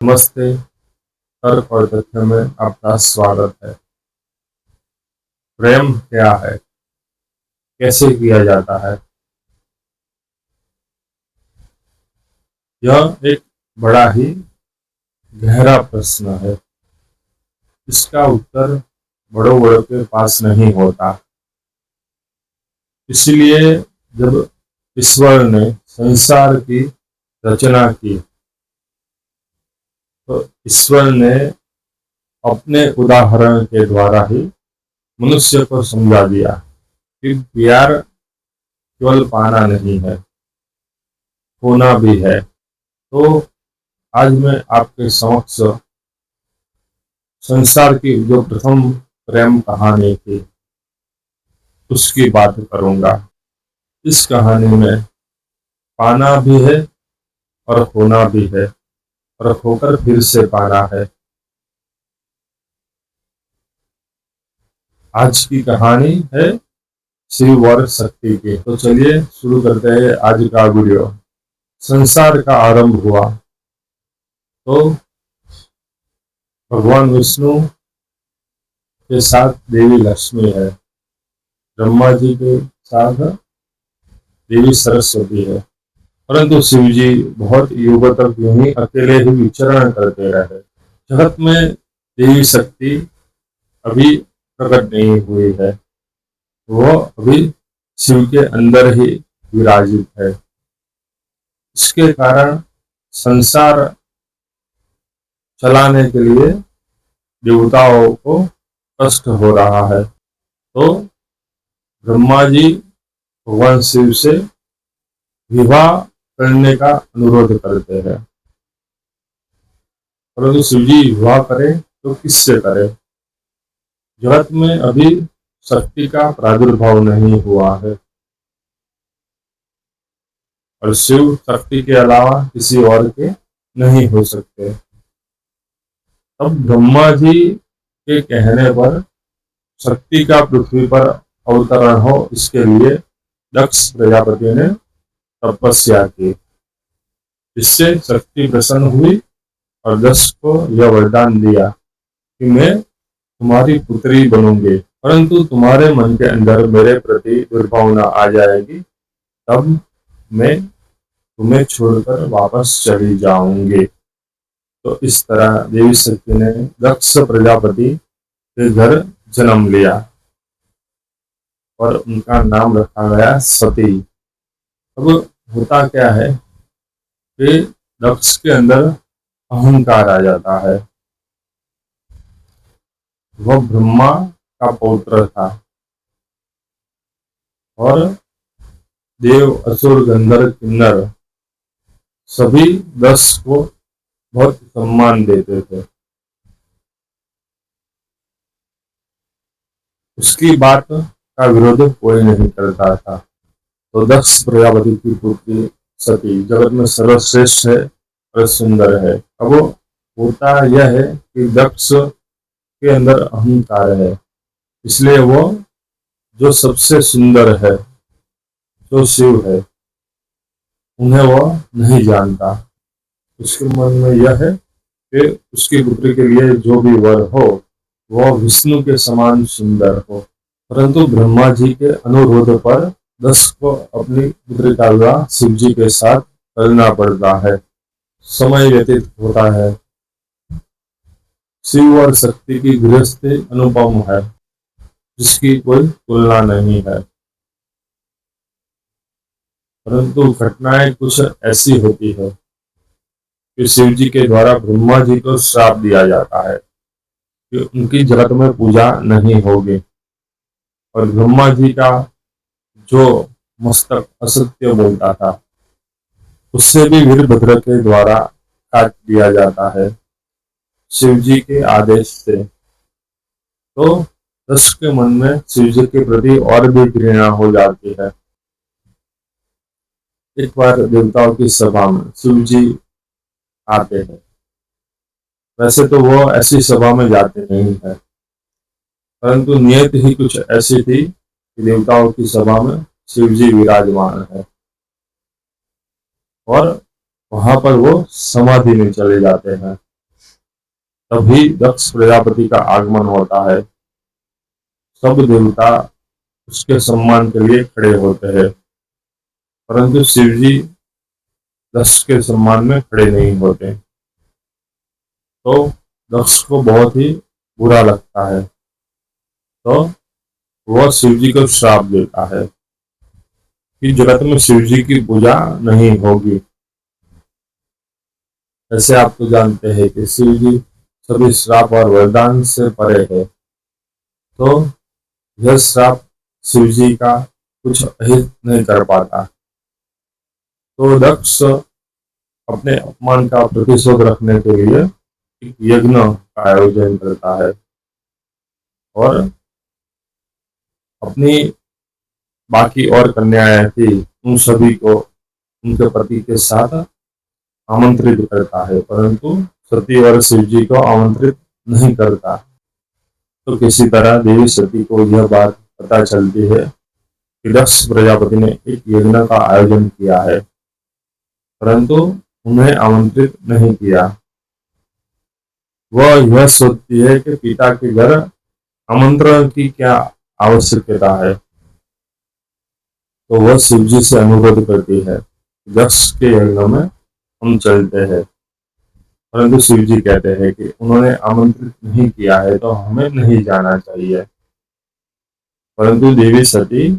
नमस्ते। तर्क और तथ्य में आपका स्वागत है। प्रेम क्या है? कैसे किया जाता है? यह एक बड़ा ही गहरा प्रश्न है। इसका उत्तर बड़ों बड़ों के पास नहीं होता। इसलिए जब ईश्वर ने संसार की रचना की तो ईश्वर ने अपने उदाहरण के द्वारा ही मनुष्य को समझा दिया कि प्यार केवल पाना नहीं है, होना भी है। तो आज मैं आपके समक्ष संसार की जो प्रथम प्रेम कहानी थी उसकी बात करूंगा। इस कहानी में पाना भी है और होना भी है और होकर फिर से पाना है। आज की कहानी है शिव और शक्ति की। तो चलिए शुरू करते हैं आज का वीडियो। संसार का आरंभ हुआ तो भगवान विष्णु के साथ देवी लक्ष्मी है, ब्रह्मा जी के साथ देवी सरस्वती है, परंतु शिव जी बहुत युगों तक यूं ही अकेले ही विचरण करते रहे। जगत में देवी शक्ति अभी प्रकट नहीं हुई है, वो अभी शिव के अंदर ही विराजित है। इसके कारण संसार चलाने के लिए देवताओं को कष्ट हो रहा है। तो ब्रह्मा जी भगवान शिव से विवाह करने का अनुरोध करते हैं, परंतु शिव जी विवाह करे तो किससे करे? जगत में अभी शक्ति का प्रादुर्भाव नहीं हुआ है और शिव शक्ति के अलावा किसी और के नहीं हो सकते। तब ब्रह्मा जी के कहने पर शक्ति का पृथ्वी पर अवतरण हो, इसके लिए दक्ष प्रजापति ने तपस्या की, इससे शक्ति प्रसन्न हुई और दक्ष को यह वरदान दिया कि मैं तुम्हारी पुत्री बनूंगी, परंतु तुम्हारे मन के अंदर मेरे प्रति दुर्भावना आ जाएगी, तब मैं तुम्हें छोड़कर वापस चली जाऊंगी। तो इस तरह देवी शक्ति ने दक्ष प्रजापति के घर जन्म लिया और उनका नाम रखा गया सती। अब होता क्या है कि दक्ष के अंदर अहंकार आ जाता है। वह ब्रह्मा का पौत्र था और देव असुर गंधर्व किन्नर सभी दक्ष को बहुत सम्मान देते थे। उसकी बात का विरोध कोई नहीं करता था। तो दक्ष प्रजापति की पुत्री सती जगत में सर्वश्रेष्ठ है और सुंदर है। अब होता यह है कि दक्ष के अंदर अहंकार है, इसलिए वो जो सबसे सुंदर है, जो शिव है, उन्हें वह नहीं जानता। उसके मन में यह है कि उसकी पुत्री के लिए जो भी वर हो वह विष्णु के समान सुंदर हो। परंतु ब्रह्मा जी के अनुरोध पर दक्ष को अपनी पुत्री का विवाह शिव जी के साथ करना पड़ता है। समय व्यतीत होता है। शिव और शक्ति की गृहस्थी अनुपम है, जिसकी कोई तुलना नहीं है। परंतु घटनाएं कुछ ऐसी होती है कि शिव जी के द्वारा ब्रह्मा जी को श्राप दिया जाता है कि उनकी जगत में पूजा नहीं होगी और ब्रह्मा जी का जो मस्तक असत्य बोलता था उससे भी वीरभद्र के द्वारा काट दिया जाता है शिव जी के आदेश से। तो दक्ष के मन में शिव जी के प्रति और भी घृणा हो जाती है। एक बार देवताओं की सभा में शिव जी आते हैं। वैसे तो वो ऐसी सभा में जाते नहीं है, परंतु नियत ही कुछ ऐसी थी कि देवताओं की सभा में शिव जी विराजमान है और वहां पर वो समाधि में चले जाते हैं। तभी दक्ष प्रजापति का आगमन होता है। सब देवता उसके सम्मान के लिए खड़े होते हैं, परंतु शिव जी दक्ष के सम्मान में खड़े नहीं होते। तो दक्ष को बहुत ही बुरा लगता है, तो वह शिव जी को श्राप देता है कि जगत में शिव जी की पूजा नहीं होगी। ऐसे आप तो जानते हैं कि शिव जी सभी श्राप और वरदान से परे है, तो यह श्राप शिव जी का कुछ अहित नहीं कर पाता। तो दक्ष अपने अपमान का प्रतिशोध रखने के लिए एक यज्ञ का आयोजन करता है और अपनी बाकी और कन्याएं थी उन सभी को उनके पति के साथ आमंत्रित करता है, परंतु सती और शिव जी को आमंत्रित नहीं करता। तो किसी तरह देवी सती को यह बात पता चलती है कि दक्ष प्रजापति ने एक यज्ञ का आयोजन किया है, परंतु उन्हें आमंत्रित नहीं किया। वह यह सोचती है कि पिता के घर आमंत्रण की क्या आवश्यकता है, तो वह शिव जी से अनुरोध करती है, दक्ष के यज्ञ में हम चलते हैं। परंतु शिव जी कहते हैं कि उन्होंने आमंत्रित नहीं किया है तो हमें नहीं जाना चाहिए। परंतु देवी सती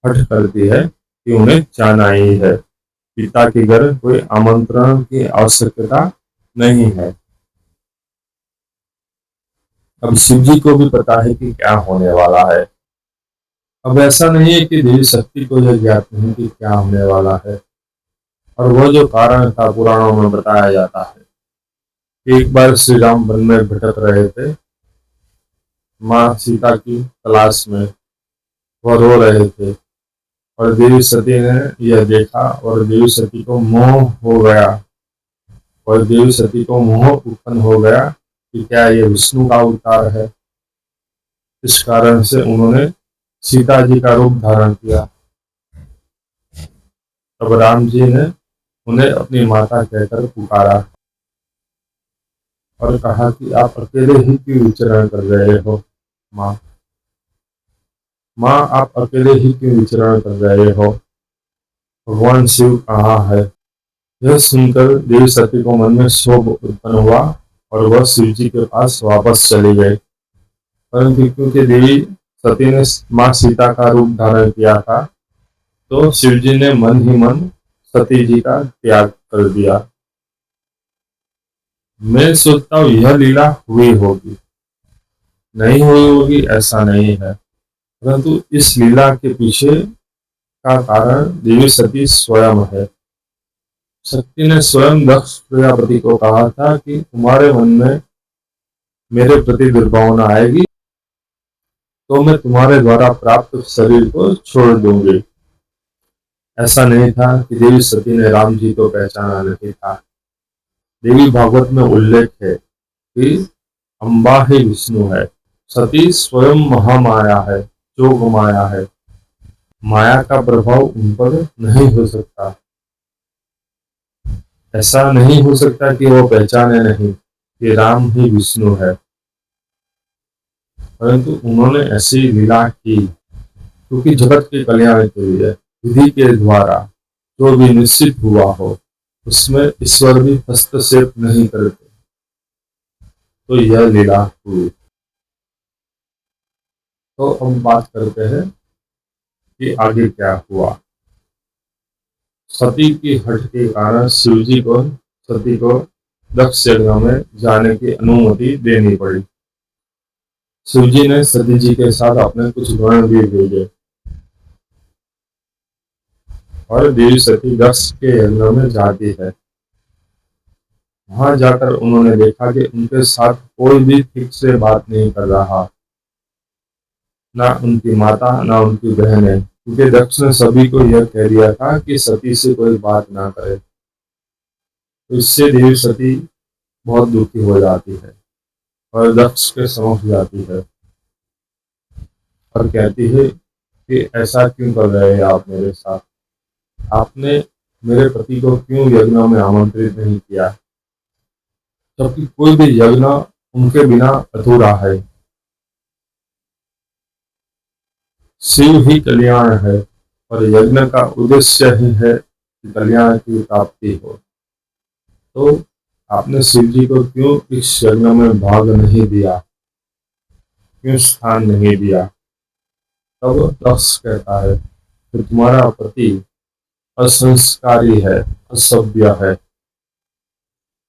हठ करती है कि उन्हें जाना ही है, पिता के घर कोई आमंत्रण की आवश्यकता नहीं है। अब शिव जी को भी पता है कि क्या होने वाला है। अब ऐसा नहीं है कि देवी शक्ति को यह ज्ञात नहीं कि क्या होने वाला है, और वह जो कारण था पुराणों में बताया जाता है कि एक बार श्री राम वन में भटक रहे थे, माँ सीता की तलाश में वह रो रहे थे, और देवी सती ने यह देखा और देवी सती को मोह हो गया, और देवी सती को मोह उत्पन्न हो गया कि क्या ये विष्णु का अवतार है। इस कारण से उन्होंने सीता जी का रूप धारण किया। तब राम जी ने उन्हें अपनी माता कहकर पुकारा और कहा कि आप अकेले ही क्यों विचरण कर रहे हो माँ, माँ आप अकेले ही क्यों विचरण कर रहे हो, भगवान शिव कहाँ है। यह सुनकर देवी सती को मन में क्षोभ उत्पन्न हुआ और वह शिव जी के पास वापस चली गई। परंतु क्योंकि देवी सती ने माँ सीता का रूप धारण किया था, तो शिव जी ने मन ही मन सती जी का त्याग कर दिया। मैं सोचता हूँ यह लीला हुई होगी, नहीं हुई होगी ऐसा नहीं है, परंतु इस लीला के पीछे का कारण देवी सती स्वयं है। शक्ति ने स्वयं दक्ष प्रजापति को कहा था कि तुम्हारे मन में मेरे प्रति दुर्भावना आएगी तो मैं तुम्हारे द्वारा प्राप्त शरीर को छोड़ दूंगी। ऐसा नहीं था कि देवी सती ने राम जी को पहचाना नहीं था। देवी भागवत में उल्लेख है कि अम्बा ही विष्णु है, सती स्वयं महामाया है, जोग माया है, माया का प्रभाव उन पर नहीं हो सकता। ऐसा नहीं हो सकता कि वो पहचाने नहीं कि राम ही विष्णु है, परंतु उन्होंने ऐसी लीला की क्योंकि जगत के कल्याण के लिए विधि के द्वारा जो भी निश्चित हुआ हो उसमें ईश्वर भी हस्तक्षेप नहीं करते, तो यह लीला हुई। तो हम बात करते हैं कि आगे क्या हुआ। सती की हट के कारण शिव जी को सती को दक्ष यज्ञ में जाने की अनुमति देनी पड़ी। शिव जी ने सती जी के साथ अपने कुछ गण भी भेजे और देवी सती दक्ष के यज्ञ में जाती है। वहां जाकर उन्होंने देखा कि उनके साथ कोई भी ठीक से बात नहीं कर रहा, ना उनकी माता ना उनकी बहनें, क्योंकि दक्ष ने सभी को यह कह दिया था कि सती से कोई बात ना करे। तो इससे देवी सती बहुत दुखी हो जाती है और दक्ष के समक्ष जाती है और कहती है कि ऐसा क्यों कर रहे हैं आप मेरे साथ, आपने मेरे पति को क्यों यज्ञ में आमंत्रित नहीं किया। जबकि कोई भी यज्ञ उनके बिना अधूरा है। शिव ही कल्याण है और यज्ञ का उद्देश्य ही है कि कल्याण की प्राप्ति हो। तो आपने शिव जी को क्यों इस यज्ञ में भाग नहीं दिया, क्यों स्थान नहीं दिया? तब दक्ष कहता है कि तुम्हारा पति असंस्कारी है, असभ्य है,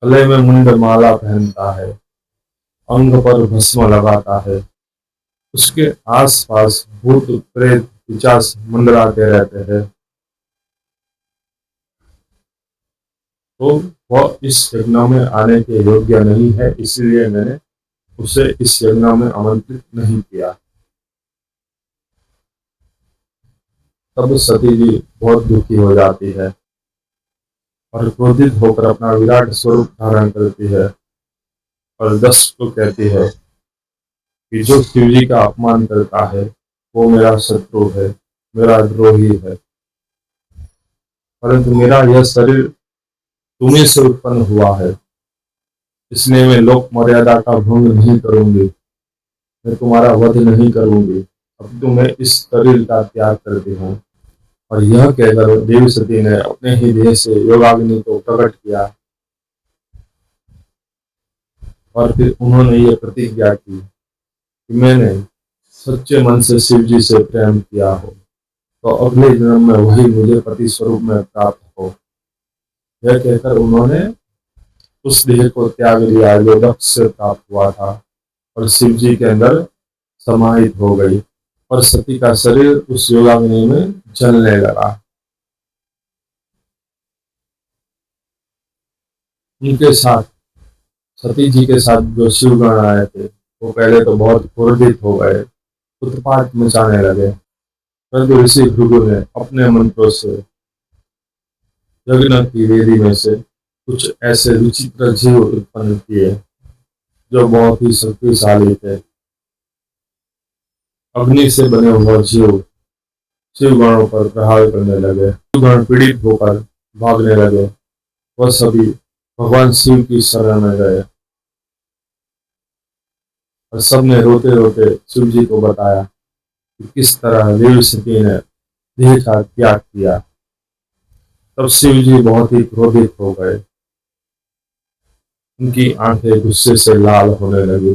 गले में मुंड माला पहनता है, अंग पर भस्म लगाता है, उसके आसपास भूत प्रेत पिशाच मंडराते रहते हैं, तो वह इस यज्ञ में आने के योग्य नहीं है, इसलिए मैंने उसे इस यज्ञ में आमंत्रित नहीं किया। तब सती जी बहुत दुखी हो जाती है और क्रोधित होकर अपना विराट स्वरूप धारण करती है और दक्ष को कहती है कि जो शिव जी का अपमान करता है वो मेरा शत्रु है, मेरा द्रोही है, परंतु मेरा यह शरीर तुम्हीं से उत्पन्न हुआ है, इसलिए मैं लोक मर्यादा का भंग नहीं करूंगी, मैं तुम्हारा वध नहीं करूंगी, अब तो मैं इस शरीर का त्याग करती हूँ। और यह कहकर देवी सती ने अपने ही देह से योगाग्नि को प्रकट किया और फिर उन्होंने ये प्रतिज्ञा की कि मैंने सच्चे मन से शिव जी से प्रेम किया हो तो अगले जन्म में वही मुझे पति स्वरूप में प्राप्त हो। यह कहकर उन्होंने उस देह को त्याग दिया जो दक्ष से प्राप्त हुआ था और शिव जी के अंदर समाहित हो गई और सती का शरीर उस योगाग्नि में जलने लगा। उनके साथ सती जी के साथ जो शिवगण आए थे वो पहले तो बहुत क्रोधित हो गए, उत्पात मचाने लगे, परंतु ऋषि भृगु ने अपने मंत्रों से यज्ञ की वेदी में से कुछ ऐसे विचित्र जीव उत्पन्न किए जो बहुत ही शक्तिशाली थे। अग्नि से बने हुए जीव शिवगणों पर प्रहार करने लगे, शिवगण पीड़ित होकर भागने लगे, वह सभी भगवान शिव की शरण में गए और सबने रोते रोते शिव जी को बताया कि किस तरह देवी सती ने देह का त्याग किया। तब शिव जी बहुत ही क्रोधित हो गए, उनकी आंखें गुस्से से लाल होने लगी,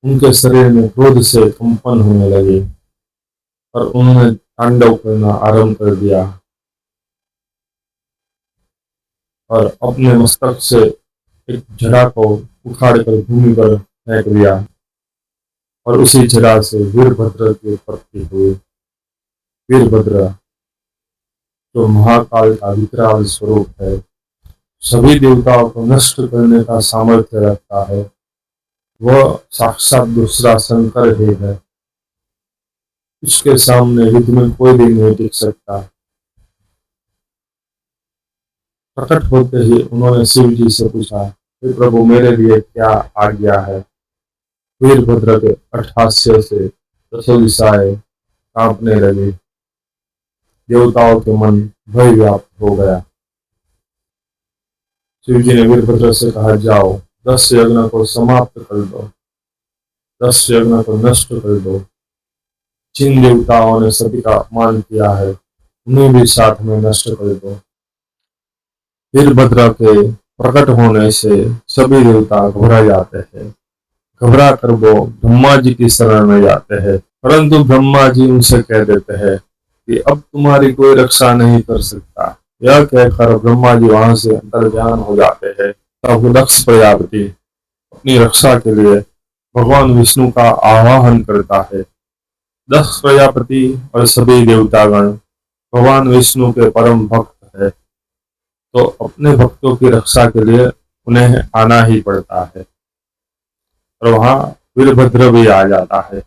उनके शरीर में क्रोध से कंपन होने लगी और उन्होंने तांडव करना आरंभ कर दिया और अपने मस्तक से एक जड़ा को उखाड़कर भूमि पर फेंक दिया और उसी जड़ा से वीरभद्र की उत्पत्ति हुई। वीरभद्र जो महाकाल का विकराल स्वरूप है, सभी देवताओं को नष्ट करने का सामर्थ्य रखता है, वह साक्षात दूसरा शंकर ही है, उसके सामने युद्ध में कोई भी नहीं टिक सकता। प्रकट होते ही उन्होंने शिव जी से पूछा, हे प्रभु मेरे लिए क्या आज्ञा है? वीरभद्र के अट्ठास्य से दसों दिशाएं कांपने लगी, देवताओं के मन भय व्याप्त हो गया। शिव जी ने वीरभद्र से कहा, जाओ 10 यज्ञ को समाप्त कर दो, 10 यज्ञ को नष्ट कर दो। जिन देवताओं ने सती का अपमान किया है उन्हें भी साथ में नष्ट कर दो। वीरभद्र के प्रकट होने से सभी देवता घबरा जाते हैं, घबरा कर वो ब्रह्मा जी की शरण में जाते हैं, परंतु ब्रह्मा जी उनसे कह देते हैं कि अब तुम्हारी कोई रक्षा नहीं कर सकता। यह कहकर ब्रह्मा जी वहां से अंतर्ध्यान हो जाते हैं। तब दक्ष प्रजापति अपनी रक्षा के लिए भगवान विष्णु का आवाहन करता है। दक्ष प्रजापति और सभी देवतागण भगवान विष्णु के परम भक्त है, तो अपने भक्तों की रक्षा के लिए उन्हें आना ही पड़ता है और वहां वीरभद्र भी आ जाता है।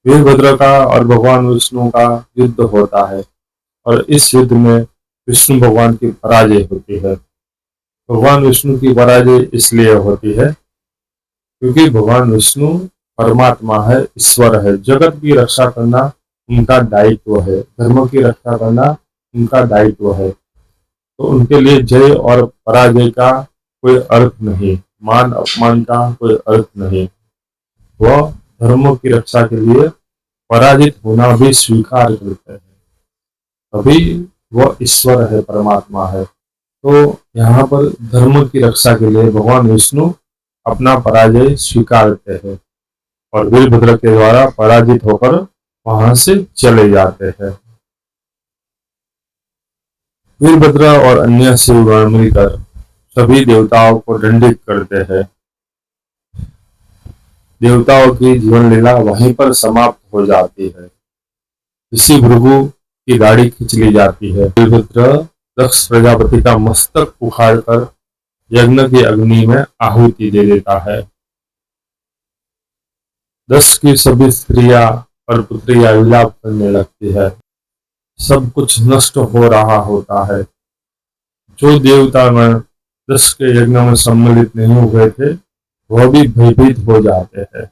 वीरभद्र का और भगवान विष्णु का युद्ध होता है और इस युद्ध में विष्णु भगवान की पराजय होती है। भगवान विष्णु की पराजय इसलिए होती है क्योंकि भगवान विष्णु परमात्मा है, ईश्वर है, जगत की रक्षा करना उनका दायित्व है, धर्म की रक्षा करना उनका दायित्व है, तो उनके लिए जय और पराजय का कोई अर्थ नहीं। मान अपमान का कोई अर्थ नहीं। वह धर्म की रक्षा के लिए पराजित होना भी स्वीकार करते हैं, तभी वह ईश्वर है, परमात्मा है। तो यहाँ पर धर्म की रक्षा के लिए भगवान विष्णु अपना पराजय स्वीकारते हैं और वीरभद्र के द्वारा पराजित होकर वहां से चले जाते हैं। वीरभद्र और अन्य शिवगण मिलकर सभी देवताओं को दंडित करते हैं। देवताओं की जीवन लीला वहीं पर समाप्त हो जाती है। ऋषि भृगु की दाढ़ी खींच ली जाती है। वीरभद्र दक्ष प्रजापति का मस्तक उखाड़कर यज्ञ की अग्नि में आहुति दे देता है। दस की सभी स्त्रियां और पुत्रियां विलाप करने लगती है। सब कुछ नष्ट हो रहा होता है। जो देवता में दस के यज्ञ में सम्मिलित नहीं हुए थे, वह भी भयभीत हो जाते हैं।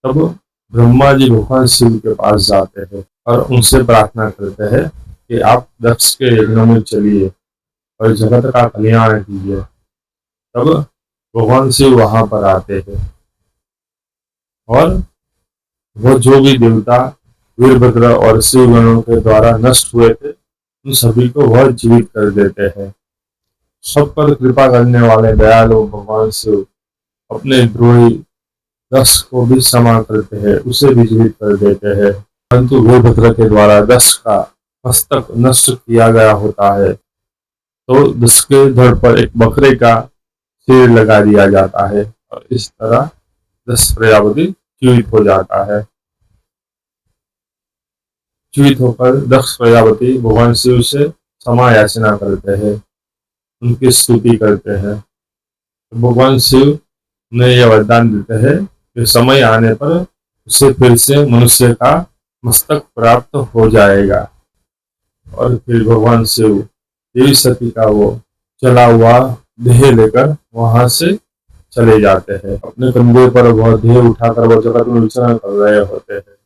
तब ब्रह्मा जी भगवान शिव के पास जाते हैं और उनसे प्रार्थना करते हैं कि आप दक्ष के यज्ञ में चलिए और जगत का कल्याण कीजिए। तब भगवान शिव वहां पर आते हैं और वो जो भी देवता वीरभद्र और शिवगणों के द्वारा नष्ट हुए थे, उन सभी को वह जीवित कर देते हैं। सब पर कृपा करने वाले दयालु भगवान शिव अपने द्रोही दक्ष को भी क्षमा करते हैं, उसे भी जीवित कर देते हैं। परंतु वीरभद्र के द्वारा दक्ष का मस्तक नष्ट किया गया होता है, तो दक्ष के धड़ पर एक बकरे का सिर लगा दिया जाता है और इस तरह दक्ष प्रजापति जीवित हो जाता है। जीवित होकर दक्ष प्रजापति भगवान शिव से क्षमा याचना करते हैं, उनकी स्तुति करते हैं। भगवान शिव ने यह वरदान देते हैं कि समय आने पर उसे फिर से मनुष्य का मस्तक प्राप्त हो जाएगा। और फिर भगवान शिव देवी सती का वो जला हुआ देह लेकर वहां से चले जाते हैं। अपने कंधे पर वह देह उठाकर वह जगत में विचरण कर रहे होते हैं।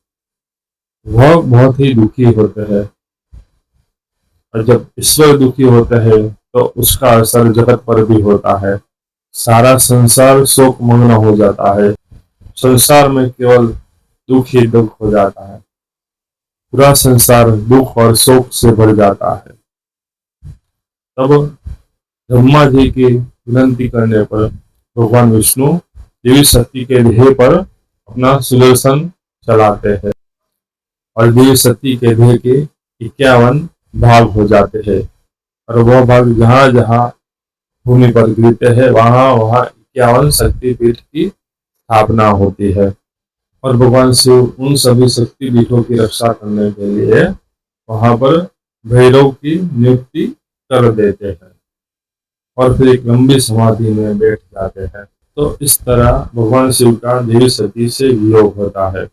वह बहुत ही दुखी होते हैं और जब ईश्वर दुखी होते हैं तो उसका असर जगत पर भी होता है। सारा संसार शोक मग्न हो जाता है। संसार में केवल दुख ही दुख हो जाता है। पूरा संसार दुख और शोक से भर जाता है। तब ब्रह्मा जी की विनंती करने पर भगवान विष्णु देवी सती के देह पर अपना सुदर्शन चलाते हैं और देवी सती के देह के 51 भाग हो जाते हैं और वह भाग जहां जहां भूमि पर गिरते हैं वहां वहां 51 शक्तिपीठ की स्थापना होती है। और भगवान शिव उन सभी शक्तिपीठों की रक्षा करने के लिए वहां पर भैरव की नियुक्ति कर देते हैं और फिर एक लंबी समाधि में बैठ जाते हैं। तो इस तरह भगवान शिव का देवी सती से वियोग होता है।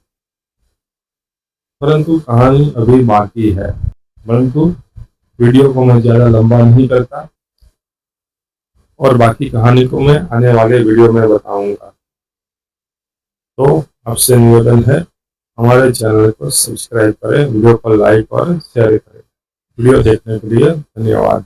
परंतु कहानी अभी बाकी है, परंतु वीडियो को मैं ज्यादा लंबा नहीं करता और बाकी कहानी को मैं आने वाले वीडियो में बताऊंगा। तो आपसे निवेदन है, हमारे चैनल को सब्सक्राइब करें, वीडियो को लाइक और शेयर करें। वीडियो देखने के लिए धन्यवाद।